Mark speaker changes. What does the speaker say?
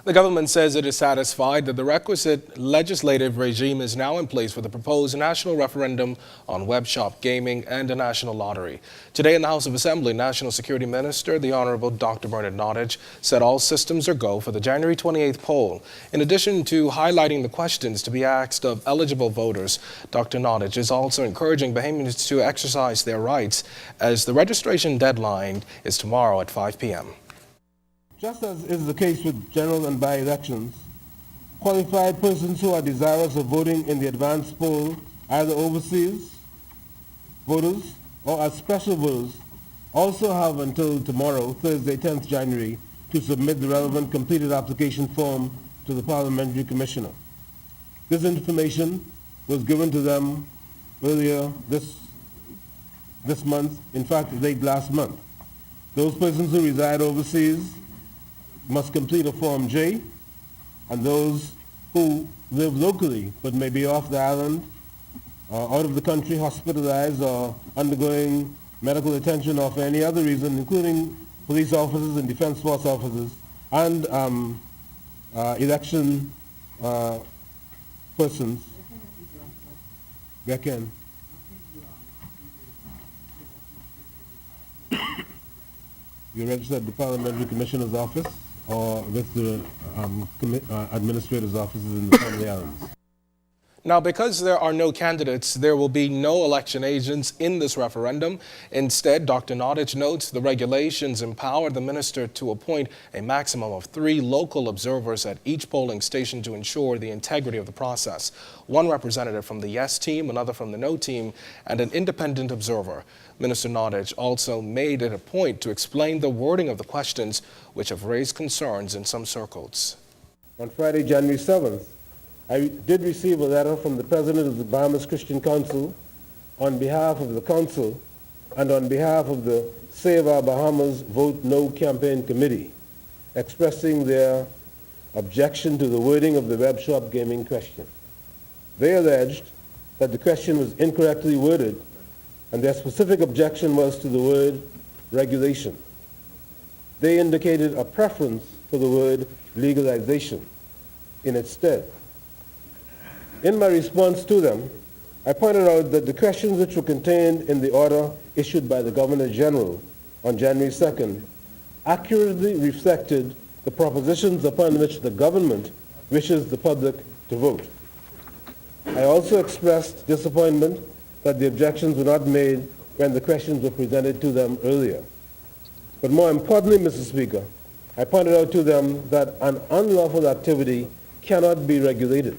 Speaker 1: The government says it is satisfied that the requisite legislative regime is now in place for the proposed national referendum on web shop gaming and a national lottery. Today in the House of Assembly, National Security Minister, the Honorable Dr. Nottage, said all systems are go for the January 28th poll. In addition to highlighting the questions to be asked of eligible voters, Dr. Nottage is also encouraging Bahamians to exercise their rights as the registration deadline is tomorrow at 5 p.m.
Speaker 2: Just as is the case with general and by-elections, qualified persons who are desirous of voting in the advanced poll, either overseas voters or as special voters, also have until tomorrow, Thursday, 10th January, to submit the relevant completed application form to the Parliamentary Commissioner. This information was given to them earlier this month, in fact, late last month. Those persons who reside overseas must complete a Form J, and those who live locally but may be off the island, out of the country, hospitalized or undergoing medical attention or for any other reason, including police officers and defense force officers, and election persons. You register at the Parliamentary Commissioner's office or with the administrator's offices in the Family Islands.
Speaker 1: Now, because there are no candidates, there will be no election agents in this referendum. Instead, Dr. Nottage notes the regulations empower the minister to appoint a maximum of 3 local observers at each polling station to ensure the integrity of the process. One representative from the Yes team, another from the No team, and an independent observer. Minister Nottage also made it a point to explain the wording of the questions, which have raised concerns in some circles.
Speaker 2: On Friday, January 7th, I did receive a letter from the President of the Bahamas Christian Council on behalf of the Council and on behalf of the Save Our Bahamas Vote No Campaign Committee, expressing their objection to the wording of the web shop gaming question. They alleged that the question was incorrectly worded, and their specific objection was to the word regulation. They indicated a preference for the word legalization in its stead. In my response to them, I pointed out that the questions which were contained in the order issued by the Governor General on January 2nd accurately reflected the propositions upon which the government wishes the public to vote. I also expressed disappointment that the objections were not made when the questions were presented to them earlier. But more importantly, Mr. Speaker, I pointed out to them that an unlawful activity cannot be regulated.